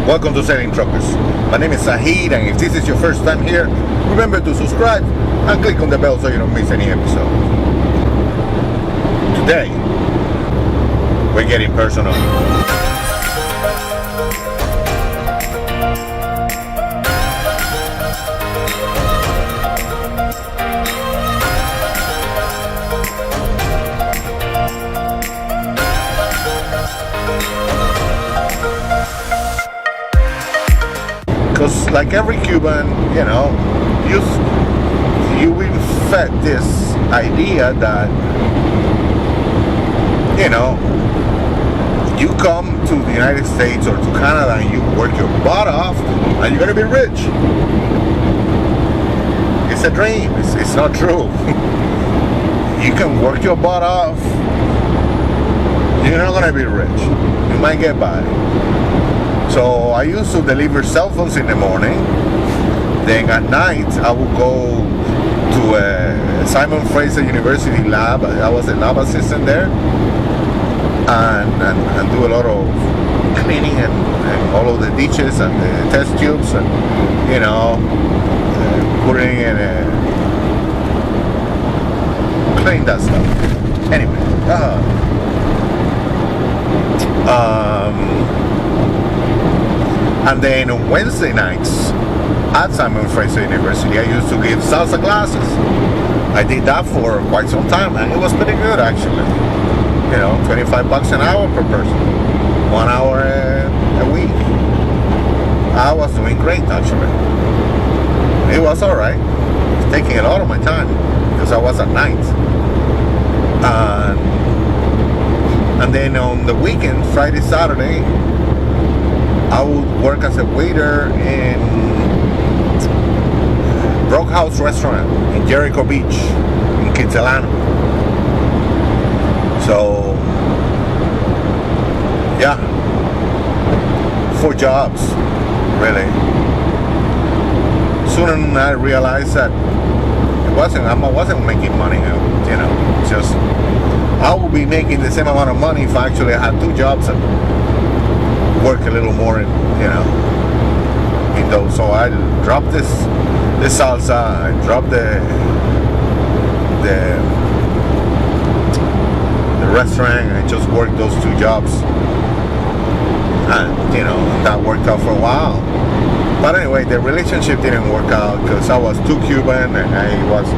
Welcome to Selling Truckers. My name is Sahid, and if this is your first time here, remember to subscribe and click on the bell so you don't miss any episode. Today, we're getting personal. Because like every Cuban, you will fed this idea that, you come to the United States or to Canada and you work your butt off and you're going to be rich. It's a dream. It's not true. You can work your butt off. You're not going to be rich. You might get by. So I used to deliver cell phones in the morning. Then at night I would go to a Simon Fraser University lab. I was a lab assistant there, and do a lot of cleaning and all of the ditches and the test tubes and putting in clean that stuff. Anyway, and then on Wednesday nights at Simon Fraser University, I used to give salsa classes. I did that for quite some time, and it was pretty good actually. $25 an hour per person, 1 hour a week. I was doing great actually. It was all right. It was taking a lot of my time because I was at night. And then on the weekend, Friday, Saturday, I would work as a waiter in Brockhouse Restaurant in Jericho Beach, in Kitsilano. So, yeah, 4 jobs, really. Soon I realized that I wasn't making money, just I would be making the same amount of money if I actually had 2 jobs and work a little more in those. So I dropped this salsa, I dropped the restaurant, and I just worked those 2 jobs, and that worked out for a while. But anyway, the relationship didn't work out because I was too Cuban, and I was,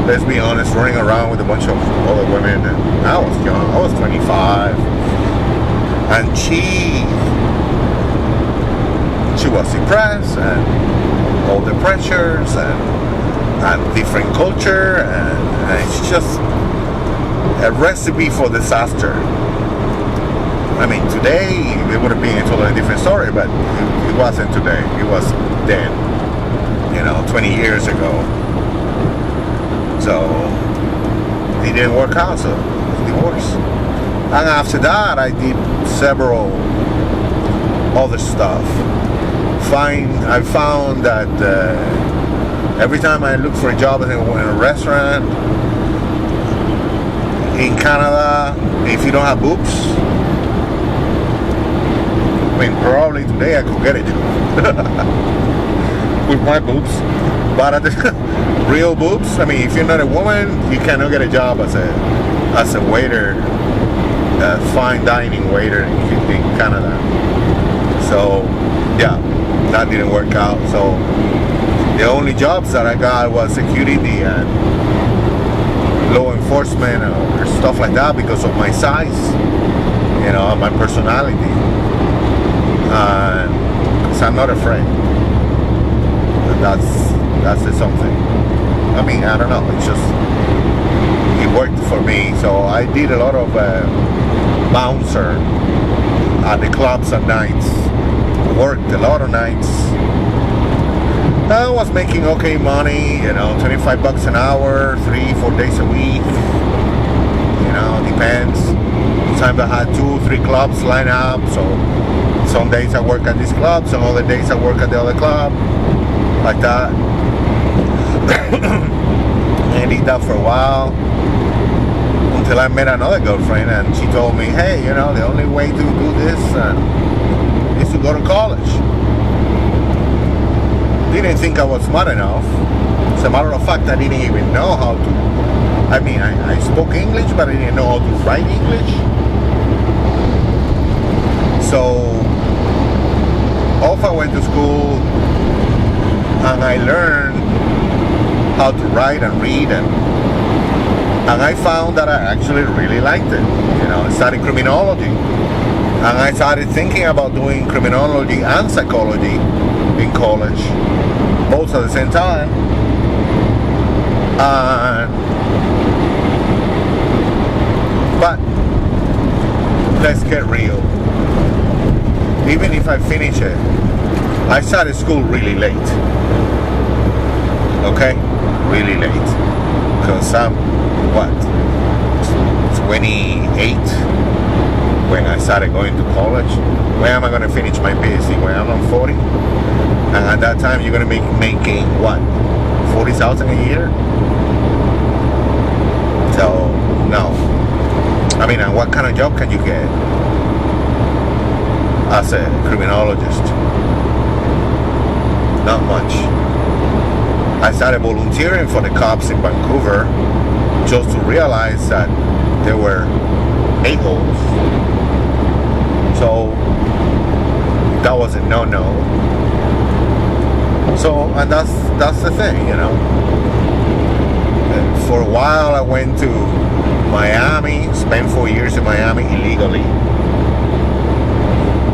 let's be honest, running around with a bunch of other women, and I was young. I was 25. And she was depressed, and all the pressures and different culture, and it's just a recipe for disaster. I mean, today it would have been a totally different story, but it wasn't today. It was then, 20 years ago. So it didn't work out, so divorce. And after that, I did several other stuff. I found that every time I look for a job in a restaurant in Canada, if you don't have boobs, I mean, probably today I could get a job with my boobs. But at the real boobs, I mean, if you're not a woman, you cannot get a job as a waiter. Fine dining waiter in Canada. So yeah, that didn't work out. So the only jobs that I got was security and law enforcement or stuff like that because of my size, my personality, because I'm not afraid. That's the something. I mean, I don't know, it's just it worked for me. So I did a lot of bouncer at the clubs at nights, worked a lot of nights. I was making okay money, $25 an hour, 3-4 days a week, depends. Sometimes I had 2-3 clubs lined up, so some days I work at this club, some other days I work at the other club, like that. And I did that for a while until I met another girlfriend, and she told me, hey, the only way to do this is to go to college. Didn't think I was smart enough. As a matter of fact, I didn't even know how to. I mean, I spoke English, but I didn't know how to write English. So off I went to school, and I learned how to write and read, and I found that I actually really liked it. I studied criminology, and I started thinking about doing criminology and psychology in college, both at the same time. But let's get real. Even if I finish it, I started school really late. Okay? Really late. Because I'm, 28 when I started going to college. When am I going to finish my PhD? When I'm 40? And at that time, you're going to be making, 40,000 a year? So, no. I mean, and what kind of job can you get as a criminologist? Not much. I started volunteering for the cops in Vancouver just to realize that there were a-holes. So that was a no-no. So, and that's the thing, For a while I went to Miami, spent 4 years in Miami illegally.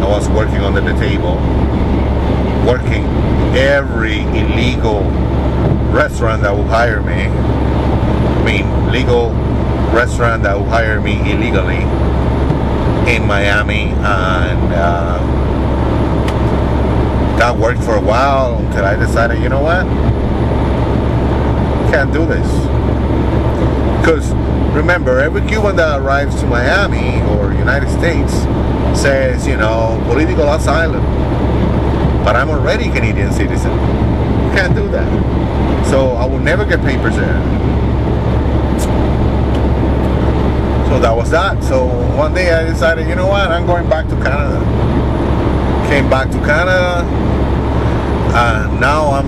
I was working under the table, working every illegal restaurant that would hire me. Legal restaurant that would hire me illegally in Miami, and that worked for a while until I decided, you know what? Can't do this. Because remember, every Cuban that arrives to Miami or United States says, political asylum. But I'm already a Canadian citizen. Can't do that. So I will never get papers there. So that was that. So one day I decided, you know what, I'm going back to Canada. Came back to Canada, and now I'm,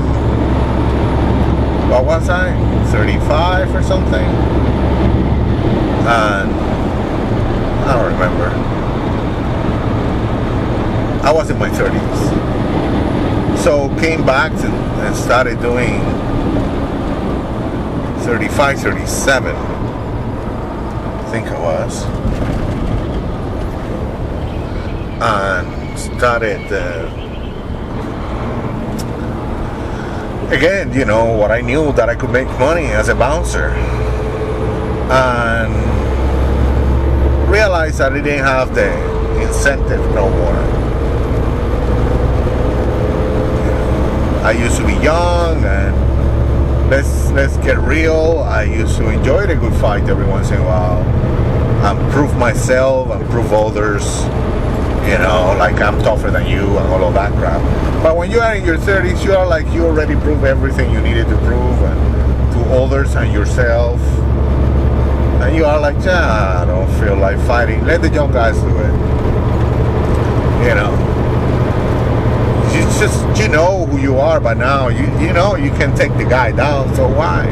what was I? 35 or something? And I don't remember. I was in my 30s. So came back and started doing 35, 37. I think I was. And started again, what I knew, that I could make money as a bouncer, and realized that I didn't have the incentive no more. I used to be young, and let's get real, I used to enjoy the good fight every once in a while, and prove myself and prove others, like I'm tougher than you and all of that crap. But when you are in your 30s, you are like, you already proved everything you needed to prove, and to others and yourself, and you are like, I don't feel like fighting. Let the young guys do it. It's just, who you are by now. You can take the guy down, so why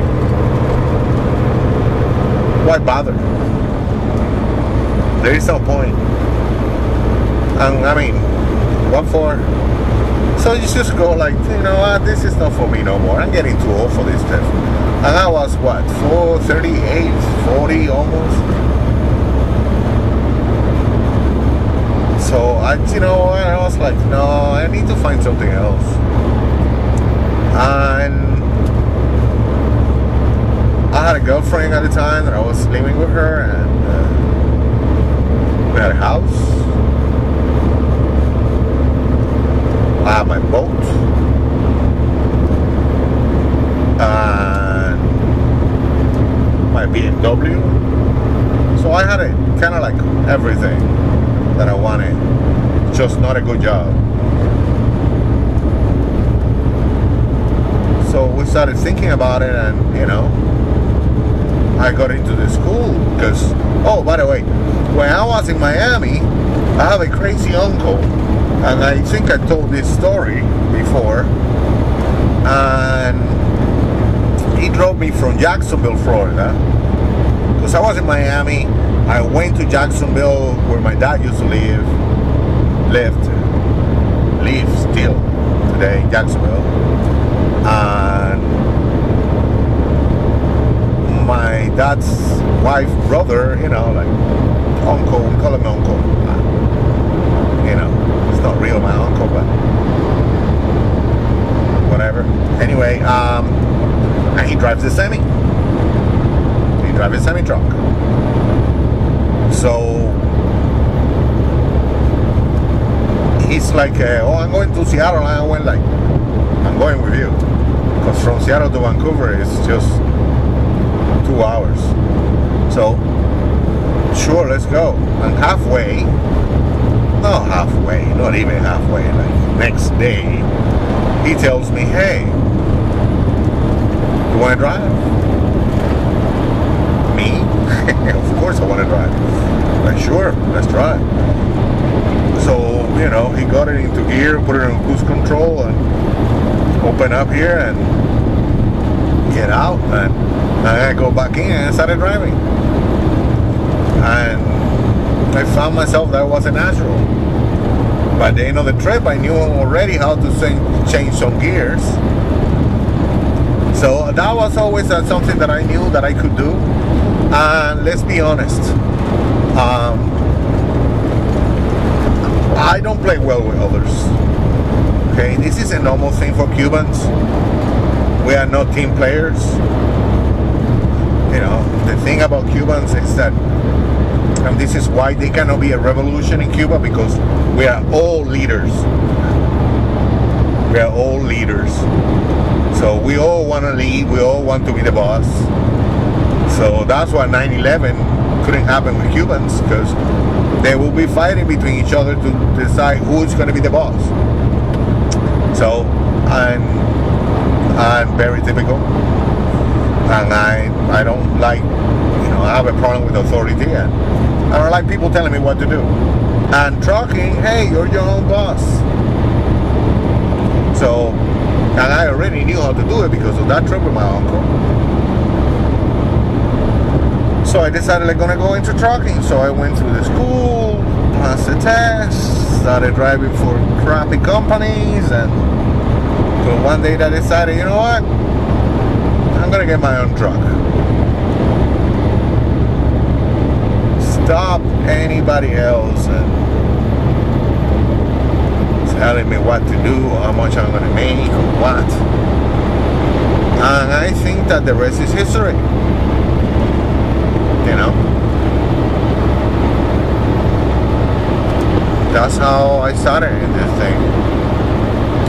bother? There is no point. And what for? So you just go like, this is not for me no more. I'm getting too old for this stuff. And I was 38, 40 almost. So I was like, no, I need to find something else. And I had a girlfriend at the time that I was living with her, and we had a house. I had my boat, and my BMW. So I had kind of like everything that I wanted, just not a good job. So we started thinking about it, and I got into the school because, by the way, when I was in Miami, I have a crazy uncle, And I think I told this story before. And he drove me from Jacksonville, Florida, because I was in Miami. I went to Jacksonville, where my dad used to live still today in Jacksonville. And my dad's wife's brother, like uncle, we call him uncle. It's not real my uncle, but whatever. Anyway, and he drives a semi. He drives a semi truck. So he's like, I'm going to Seattle. And I went like, I'm going with you, because from Seattle to Vancouver is just 2 hours. So sure, let's go. And not even halfway, like next day, he tells me, hey, you want to drive? Me? Of course I want to drive. Like, sure, let's drive. So, he got it into gear, put it on cruise control, and open up here and get out. And I go back in and started driving. And I found myself that wasn't natural. By the end of the trip, I knew already how to change some gears. So that was always something that I knew that I could do. And let's be honest, I don't play well with others. Okay, this is a normal thing for Cubans. We are not team players. The thing about Cubans is that, and this is why there cannot be a revolution in Cuba, because we are all leaders. We are all leaders. So we all want to lead. We all want to be the boss. So that's why 9/11 couldn't happen with Cubans, because they will be fighting between each other to decide who's going to be the boss. So I'm very typical, and I don't like, I have a problem with authority, and I don't like people telling me what to do. And trucking, hey, you're your own boss. So, and I already knew how to do it because of that trip with my uncle. So I decided I'm gonna go into trucking. So I went through the school, passed the test, started driving for crappy companies, and so one day I decided, you know what? I'm gonna get my own truck. Stop anybody else and telling me what to do, or how much I'm gonna make, or what. And I think that the rest is history. That's how I started in this thing.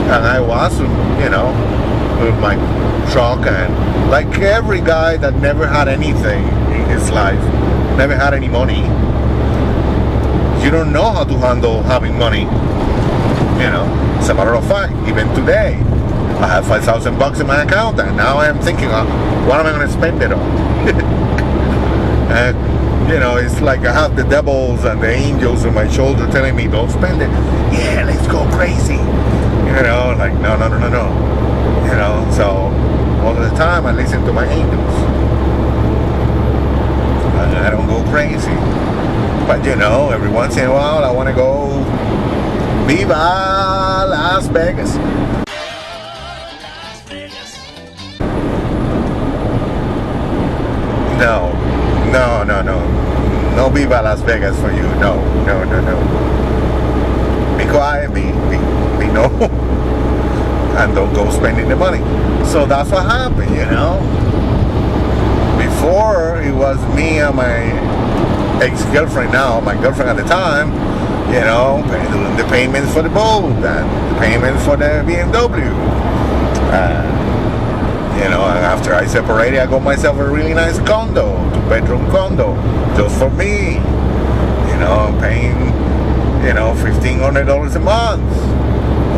And I was, with my truck, and like every guy that never had anything in his life, never had any money, you don't know how to handle having money. As a matter of fact, even today, I have $5,000 in my account, and now I am thinking, what am I going to spend it on? And it's like I have the devils and the angels on my shoulder telling me, don't spend it. Yeah, let's go crazy. Like, no. So all the time I listen to my angels. And I don't go crazy. But every once in a while I want to go Viva Las Vegas. No Viva Las Vegas for you. No. Be quiet, be no, and don't go spending the money. So that's what happened, Before, it was me and my ex-girlfriend, now my girlfriend at the time, doing the payments for the boat and the payments for the BMW. And after I separated, I got myself a really nice condo, 2-bedroom condo, just for me. I'm paying, $1,500 a month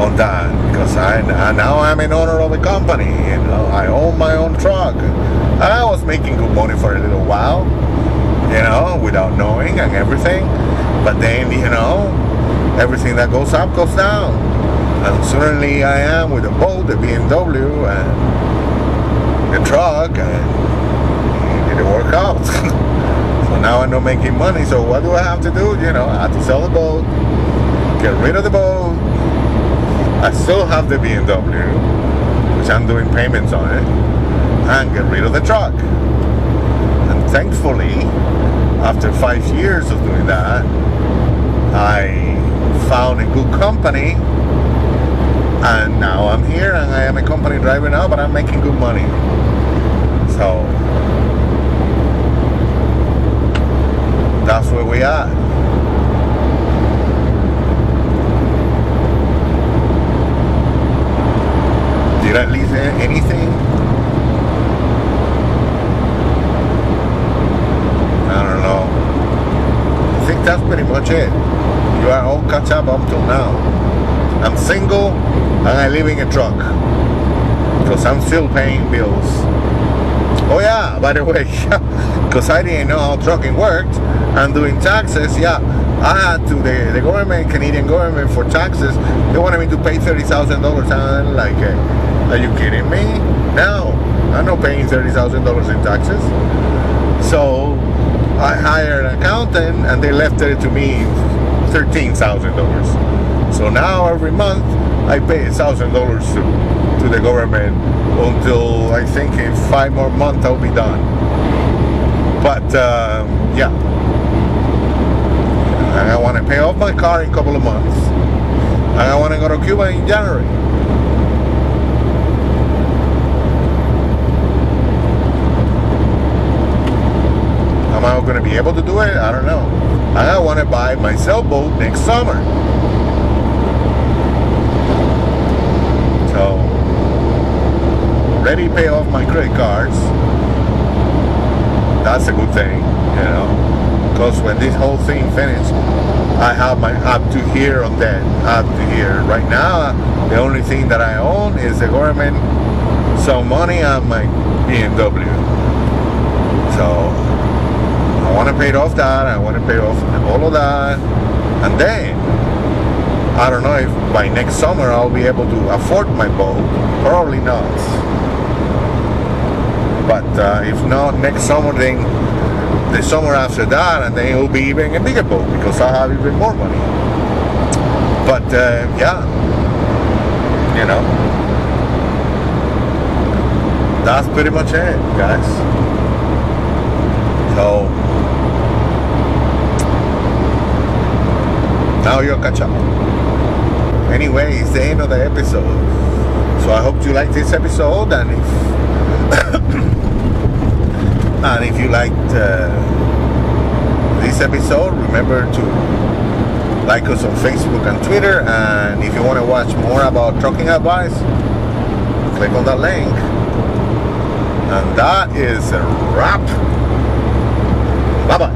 on that, because now I'm an owner of a company. I own my own truck. I was making good money for a little while, without knowing and everything. But then, everything that goes up goes down. And suddenly I am with a boat, the BMW, and the truck, and it didn't work out. So now I'm not making money. So what do I have to do? I have to sell the boat, get rid of the boat. I still have the BMW, which I'm doing payments on it, and get rid of the truck. And thankfully, after 5 years of doing that, I found a good company, and now I'm here, and I am a company driver now, but I'm making good money. So that's where we are. Did I leave anything? I don't know. I think that's pretty much it. You are all caught up till now. I'm single and I live in a truck because I'm still paying bills. Oh yeah, by the way, because I didn't know how trucking worked and doing taxes, I had to, the government, Canadian government, for taxes, they wanted me to pay $30,000, and I'm like, are you kidding me? No, I'm not paying $30,000 in taxes. So I hired an accountant and they left it to me $13,000. So now every month I pay $1,000 to the government until I think in 5 more months I'll be done. But yeah, and I want to pay off my car in a couple of months, and I want to go to Cuba in January. Am I going to be able to do it? I don't know. And I want to buy my sailboat next summer. So, ready to pay off my credit cards. That's a good thing, because when this whole thing finishes, I have my up to here on debt, up to here. Right now, the only thing that I own is the government, some money on my BMW. So I want to pay off that. I want to pay off all of that, and then I don't know if by next summer I'll be able to afford my boat. Probably not. But if not next summer, then the summer after that, and then it will be even a bigger boat because I have even more money. But yeah, that's pretty much it, guys. So now you'll catch up. Anyway, it's the end of the episode. So I hope you like this episode, and if you liked this episode, remember to like us on Facebook and Twitter, and if you want to watch more about trucking advice, click on that link. And that is a wrap. Bye bye.